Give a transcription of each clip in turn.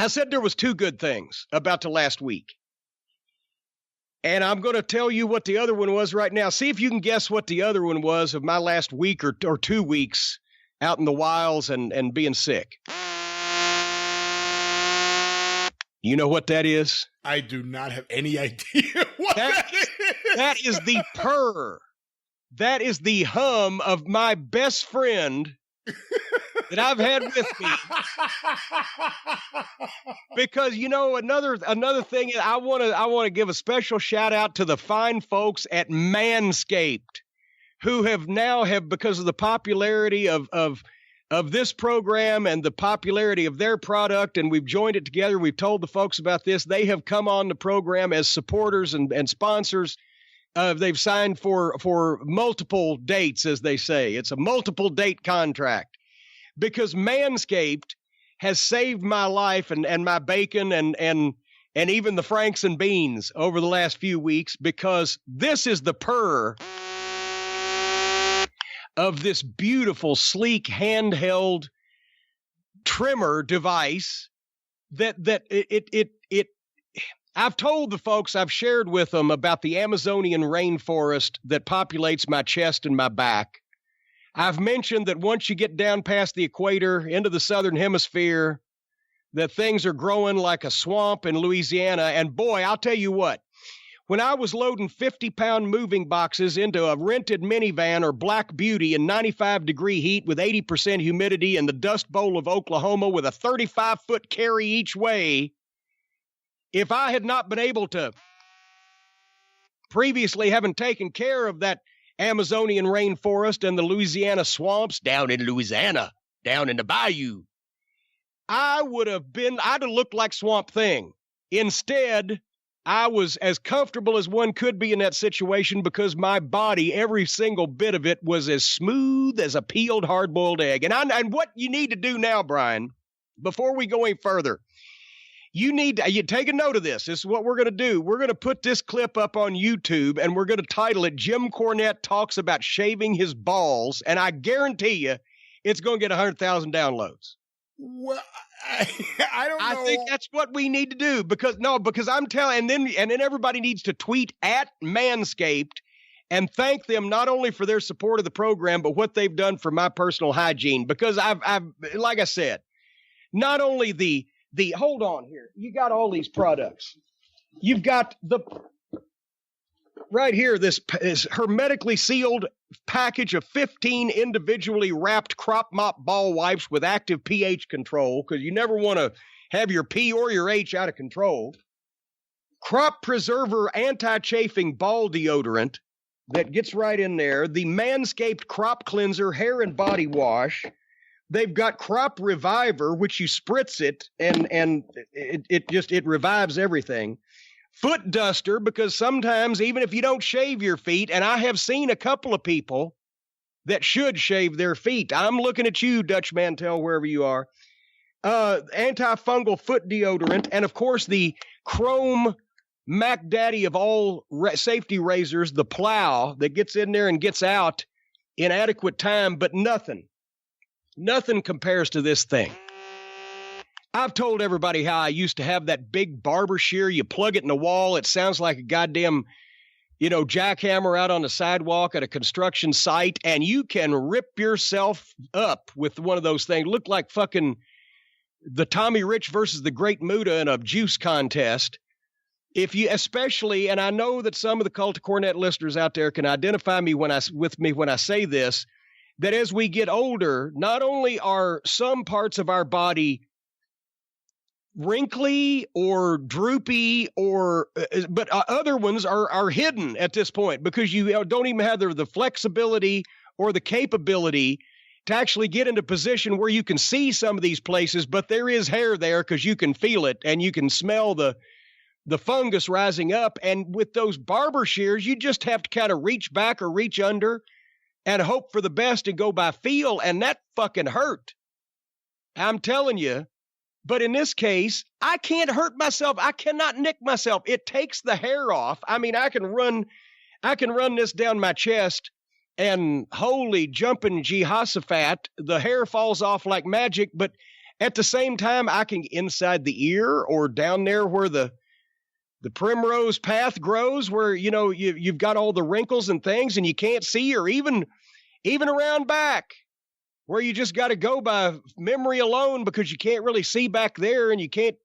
I said there was two good things about the last week. And I'm going to tell you what the other one was right now. See if you can guess what the other one was of my last week or 2 weeks out in the wilds and being sick. You know what that is? I do not have any idea what that is. That is the purr. That is the hum of my best friend that I've had with me. Because, you know, another thing, I want to give a special shout out to the fine folks at Manscaped who have because of the popularity of this program and the popularity of their product, and we've joined it together. We've told the folks about this. They have come on the program as supporters and sponsors. They've signed for multiple dates, as they say. It's a multiple date contract because Manscaped has saved my life and my bacon and even the Franks and beans over the last few weeks, because this is the purr of this beautiful, sleek, handheld trimmer device that I've told the folks, I've shared with them about the Amazonian rainforest that populates my chest and my back. I've mentioned that once you get down past the equator into the southern hemisphere, that things are growing like a swamp in Louisiana. And boy, I'll tell you what, when I was loading 50-pound moving boxes into a rented minivan or Black Beauty in 95-degree heat with 80% humidity in the Dust Bowl of Oklahoma with a 35-foot carry each way, if I had not been able to previously haven't taken care of that Amazonian rainforest and the Louisiana swamps down in Louisiana, down in the bayou, I'd have looked like Swamp Thing. Instead, I was as comfortable as one could be in that situation because my body, every single bit of it, was as smooth as a peeled hard-boiled egg. And what you need to do now, Brian, before we go any further, you take a note of this. This is what we're going to do. We're going to put this clip up on YouTube, and we're going to title it, Jim Cornette Talks About Shaving His Balls, and I guarantee you it's going to get 100,000 downloads. Well, I don't know. I think that's what we need to do because I'm telling, and then everybody needs to tweet at Manscaped and thank them not only for their support of the program, but what they've done for my personal hygiene. Because I've like I said, not only the hold on here, you got all these products. You've got right here, this is hermetically sealed package of 15 individually wrapped crop mop ball wipes with active pH control, because you never want to have your P or your H out of control. Crop Preserver anti-chafing ball deodorant that gets right in there. The Manscaped Crop Cleanser hair and body wash. They've got Crop Reviver, which you spritz it and it revives everything. Foot duster, because sometimes even if you don't shave your feet, and I have seen a couple of people that should shave their feet. I'm looking at you, Dutch Mantel, wherever you are. Antifungal foot deodorant, and of course the Chrome Mac Daddy of all safety razors, the Plow, that gets in there and gets out in adequate time, but nothing compares to this thing. I've told everybody how I used to have that big barber shear. You plug it in the wall. It sounds like a goddamn, jackhammer out on the sidewalk at a construction site. And you can rip yourself up with one of those things. Look like fucking the Tommy Rich versus the Great Muta in a juice contest. If you especially, and I know that some of the Cult of Cornette listeners out there can identify with me when I say this, that as we get older, not only are some parts of our wrinkly or droopy but other ones are hidden at this point because you don't even have the flexibility or the capability to actually get into position where you can see some of these places, but there is hair there because you can feel it and you can smell the fungus rising up. And with those barber shears, you just have to kind of reach back or reach under and hope for the best and go by feel, and that fucking hurt. I'm telling you. But in this case, I can't hurt myself. I cannot nick myself. It takes the hair off. I mean, I can run this down my chest, and holy jumping Jehoshaphat, the hair falls off like magic. But At the same time, I can inside the ear or down there where the primrose path grows, where, you know, you've got all the wrinkles and things and you can't see, or even around back where you just got to go by memory alone because you can't really see back there and you can't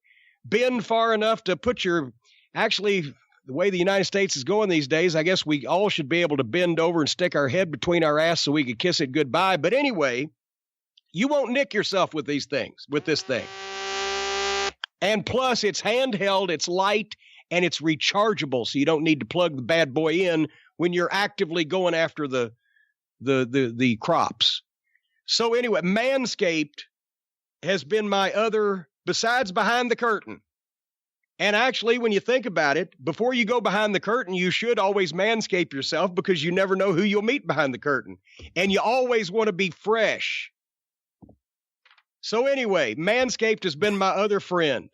bend far enough to put your, actually, the way the United States is going these days, I guess we all should be able to bend over and stick our head between our ass so we could kiss it goodbye. But anyway, you won't nick yourself with these things, with this thing. And plus, it's handheld, it's light, and it's rechargeable, so you don't need to plug the bad boy in when you're actively going after the crops. So anyway, Manscaped has been my other, besides behind the curtain. And actually, when you think about it, before you go behind the curtain, you should always manscape yourself because you never know who you'll meet behind the curtain. And you always want to be fresh. So anyway, Manscaped has been my other friend.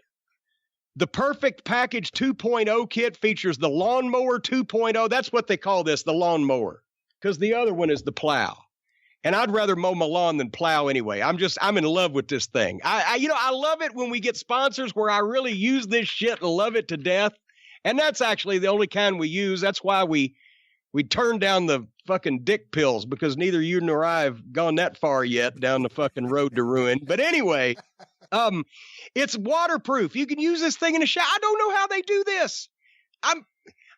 The Perfect Package 2.0 kit features the Lawnmower 2.0. That's what they call this, the lawnmower, because the other one is the plow. And I'd rather mow my lawn than plow anyway. I'm in love with this thing. I love it when we get sponsors where I really use this shit and love it to death. And that's actually the only kind we use. That's why we turn down the fucking dick pills, because neither you nor I have gone that far yet down the fucking road to ruin. But anyway, it's waterproof. You can use this thing in the shower. I don't know how they do this.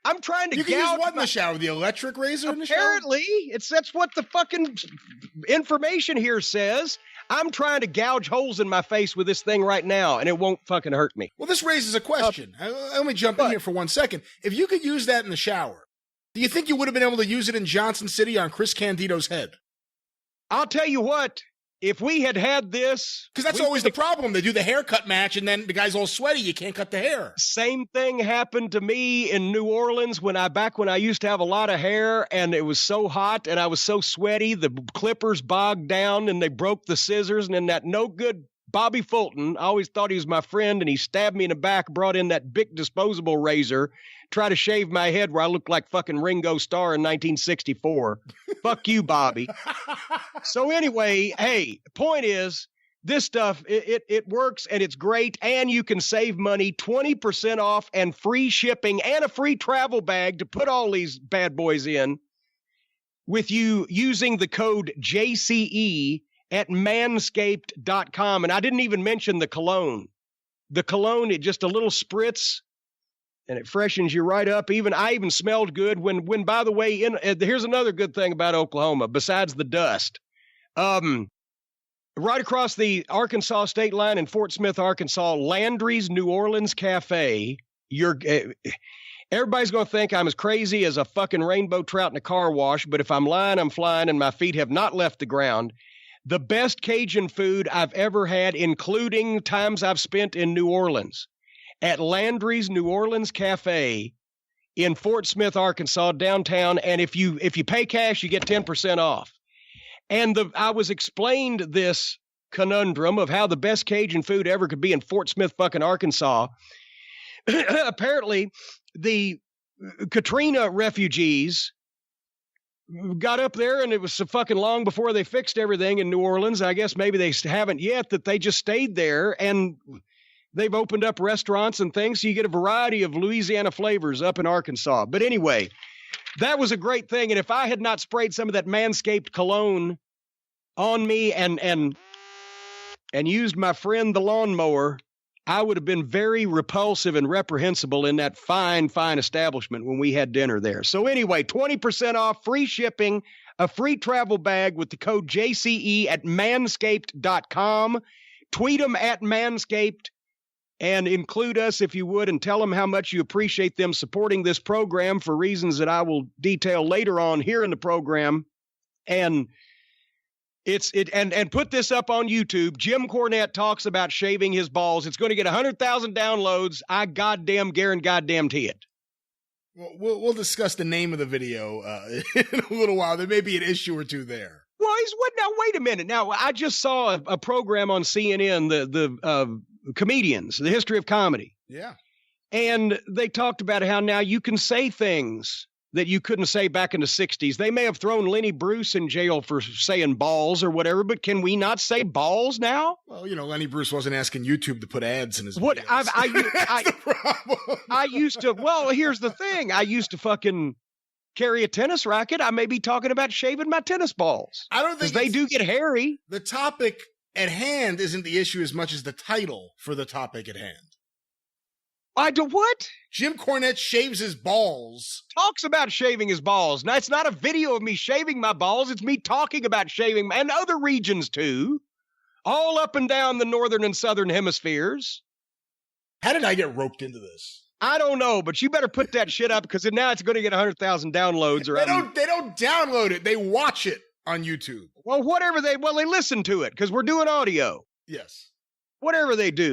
I'm trying to. You can use what in the shower? The electric razor in the shower? Apparently, that's what the fucking information here says. I'm trying to gouge holes in my face with this thing right now, and it won't fucking hurt me. Well, this raises a question. Let me jump in here for 1 second. If you could use that in the shower, do you think you would have been able to use it in Johnson City on Chris Candido's head? I'll tell you what. If we had this... Because that's always the problem. They do the haircut match, and then the guy's all sweaty. You can't cut the hair. Same thing happened to me in New Orleans back when I used to have a lot of hair, and it was so hot, and I was so sweaty, the clippers bogged down, and they broke the scissors, and then that no-good Bobby Fulton, I always thought he was my friend, and he stabbed me in the back, brought in that big disposable razor, tried to shave my head where I looked like fucking Ringo Starr in 1964. Fuck you, Bobby. So anyway, hey, point is, this stuff, it works and it's great, and you can save money, 20% off and free shipping and a free travel bag to put all these bad boys in with you using the code JCE at manscaped.com. And I didn't even mention the cologne. The cologne, it just a little spritz and it freshens you right up. I even smelled good when by the way, here's another good thing about Oklahoma, besides the dust. Right across the Arkansas state line in Fort Smith, Arkansas, Landry's New Orleans Cafe. Everybody's going to think I'm as crazy as a fucking rainbow trout in a car wash, but if I'm lying, I'm flying, and my feet have not left the ground. The best Cajun food I've ever had, including times I've spent in New Orleans, at Landry's New Orleans Cafe in Fort Smith, Arkansas, downtown. And if you pay cash, you get 10% off. And I was explained this conundrum of how the best Cajun food ever could be in Fort Smith, fucking Arkansas. Apparently, the Katrina refugees got up there, and it was so fucking long before they fixed everything in New Orleans. I guess maybe they haven't yet, that they just stayed there, and they've opened up restaurants and things, so you get a variety of Louisiana flavors up in Arkansas. But anyway, that was a great thing, and if I had not sprayed some of that Manscaped cologne on me and used my friend the lawnmower, I would have been very repulsive and reprehensible in that fine, fine establishment when we had dinner there. So anyway, 20% off, free shipping, a free travel bag with the code JCE at manscaped.com. Tweet them at Manscaped and include us if you would, and tell them how much you appreciate them supporting this program for reasons that I will detail later on here in the program. And and put this up on YouTube. Jim Cornette talks about shaving his balls. It's going to get 100,000 downloads. I goddamn guarantee it. Well, we'll discuss the name of the video in a little while. There may be an issue or two there. Well, now wait a minute. Now, I just saw a program on CNN, the comedians, the history of comedy. Yeah. And they talked about how now you can say things that you couldn't say back in the 60s. They may have thrown Lenny Bruce in jail for saying balls or whatever, but can we not say balls now? Well, Lenny Bruce wasn't asking YouTube to put ads in his What videos. That's the problem. I used to, well, here's the thing. I used to fucking carry a tennis racket. I may be talking about shaving my tennis balls. I don't think they do get hairy. The topic at hand isn't the issue as much as the title for the topic at hand. I do what? Jim Cornette shaves his balls. Talks about shaving his balls. Now, it's not a video of me shaving my balls. It's me talking about shaving, and other regions too. All up and down the northern and southern hemispheres. How did I get roped into this? I don't know, but you better put that shit up because now it's going to get 100,000 downloads. Or they don't download it. They watch it on YouTube. Well, they listen to it because we're doing audio. Yes. Whatever they do.